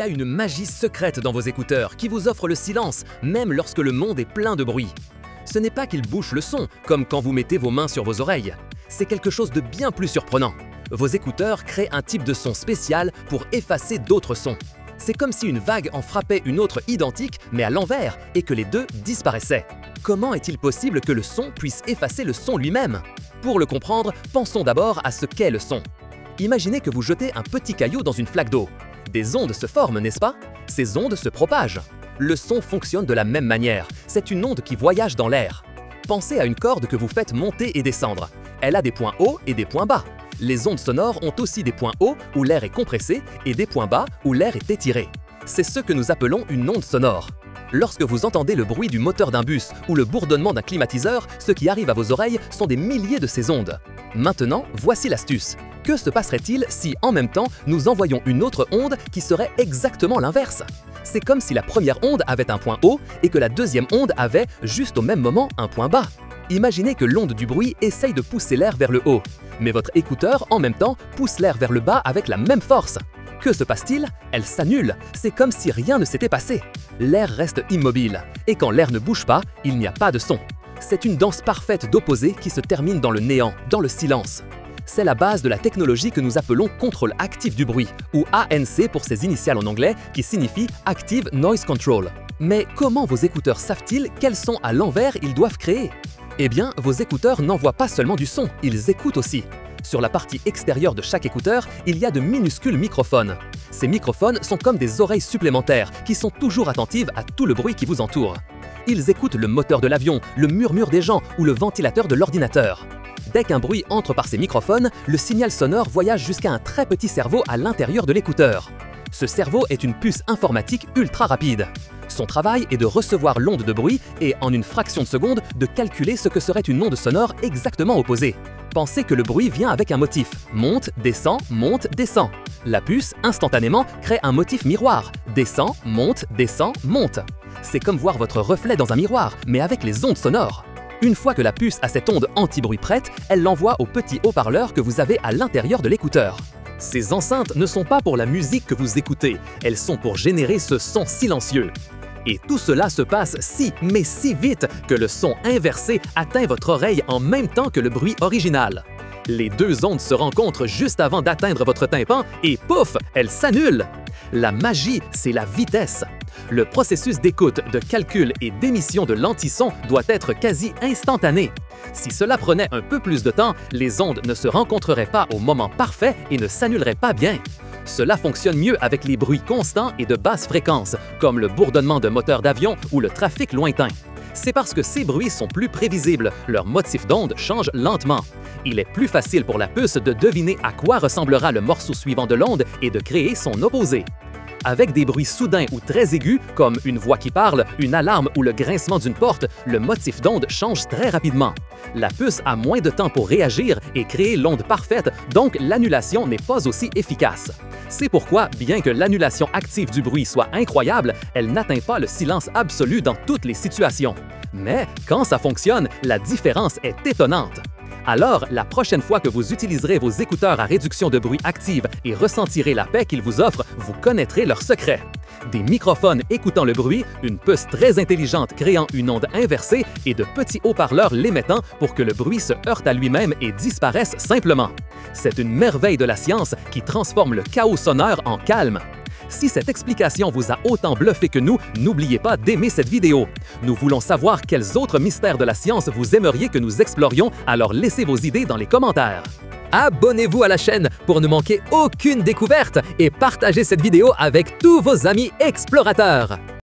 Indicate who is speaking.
Speaker 1: a une magie secrète dans vos écouteurs qui vous offre le silence, même lorsque le monde est plein de bruit. Ce n'est pas qu'ils bouchent le son, comme quand vous mettez vos mains sur vos oreilles. C'est quelque chose de bien plus surprenant. Vos écouteurs créent un type de son spécial pour effacer d'autres sons. C'est comme si une vague en frappait une autre identique, mais à l'envers, et que les deux disparaissaient. Comment est-il possible que le son puisse effacer le son lui-même? Pour le comprendre, pensons d'abord à ce qu'est le son. Imaginez que vous jetez un petit caillou dans une flaque d'eau. Des ondes se forment, n'est-ce pas? Ces ondes se propagent. Le son fonctionne de la même manière. C'est une onde qui voyage dans l'air. Pensez à une corde que vous faites monter et descendre. Elle a des points hauts et des points bas. Les ondes sonores ont aussi des points hauts où l'air est compressé et des points bas où l'air est étiré. C'est ce que nous appelons une onde sonore. Lorsque vous entendez le bruit du moteur d'un bus ou le bourdonnement d'un climatiseur, ce qui arrive à vos oreilles sont des milliers de ces ondes. Maintenant, voici l'astuce. Que se passerait-il si, en même temps, nous envoyions une autre onde qui serait exactement l'inverse? C'est comme si la première onde avait un point haut et que la deuxième onde avait, juste au même moment, un point bas. Imaginez que l'onde du bruit essaye de pousser l'air vers le haut, mais votre écouteur, en même temps, pousse l'air vers le bas avec la même force. Que se passe-t-il? Elle s'annule. C'est comme si rien ne s'était passé. L'air reste immobile, et quand l'air ne bouge pas, il n'y a pas de son. C'est une danse parfaite d'opposés qui se termine dans le néant, dans le silence. C'est la base de la technologie que nous appelons contrôle actif du bruit, ou ANC pour ses initiales en anglais, qui signifie Active Noise Control. Mais comment vos écouteurs savent-ils quels sons à l'envers ils doivent créer? Eh bien, vos écouteurs n'envoient pas seulement du son, ils écoutent aussi. Sur la partie extérieure de chaque écouteur, il y a de minuscules microphones. Ces microphones sont comme des oreilles supplémentaires qui sont toujours attentives à tout le bruit qui vous entoure. Ils écoutent le moteur de l'avion, le murmure des gens ou le ventilateur de l'ordinateur. Dès qu'un bruit entre par ces microphones, le signal sonore voyage jusqu'à un très petit cerveau à l'intérieur de l'écouteur. Ce cerveau est une puce informatique ultra rapide. Son travail est de recevoir l'onde de bruit et, en une fraction de seconde, de calculer ce que serait une onde sonore exactement opposée. Pensez que le bruit vient avec un motif. Monte, descend, descend. La puce, instantanément, crée un motif miroir. Descend, monte, monte. C'est comme voir votre reflet dans un miroir, mais avec les ondes sonores. Une fois que la puce a cette onde anti-bruit prête, elle l'envoie au petit haut-parleur que vous avez à l'intérieur de l'écouteur. Ces enceintes ne sont pas pour la musique que vous écoutez, elles sont pour générer ce son silencieux. Et tout cela se passe si vite que le son inversé atteint votre oreille en même temps que le bruit original. Les deux ondes se rencontrent juste avant d'atteindre votre tympan et pouf, elles s'annulent. La magie, c'est la vitesse. Le processus d'écoute, de calcul et d'émission de l'anti-son doit être quasi instantané. Si cela prenait un peu plus de temps, les ondes ne se rencontreraient pas au moment parfait et ne s'annuleraient pas bien. Cela fonctionne mieux avec les bruits constants et de basse fréquence, comme le bourdonnement de moteurs d'avion ou le trafic lointain. C'est parce que ces bruits sont plus prévisibles, leur motif d'onde change lentement. Il est plus facile pour la puce de deviner à quoi ressemblera le morceau suivant de l'onde et de créer son opposé. Avec des bruits soudains ou très aigus, comme une voix qui parle, une alarme ou le grincement d'une porte, le motif d'onde change très rapidement. La puce a moins de temps pour réagir et créer l'onde parfaite, donc l'annulation n'est pas aussi efficace. C'est pourquoi, bien que l'annulation active du bruit soit incroyable, elle n'atteint pas le silence absolu dans toutes les situations. Mais quand ça fonctionne, la différence est étonnante. Alors, la prochaine fois que vous utiliserez vos écouteurs à réduction de bruit active et ressentirez la paix qu'ils vous offrent, vous connaîtrez leur secret. Des microphones écoutant le bruit, une puce très intelligente créant une onde inversée et de petits haut-parleurs l'émettant pour que le bruit se heurte à lui-même et disparaisse simplement. C'est une merveille de la science qui transforme le chaos sonore en calme. Si cette explication vous a autant bluffé que nous, n'oubliez pas d'aimer cette vidéo. Nous voulons savoir quels autres mystères de la science vous aimeriez que nous explorions, alors laissez vos idées dans les commentaires. Abonnez-vous à la chaîne pour ne manquer aucune découverte et partagez cette vidéo avec tous vos amis explorateurs.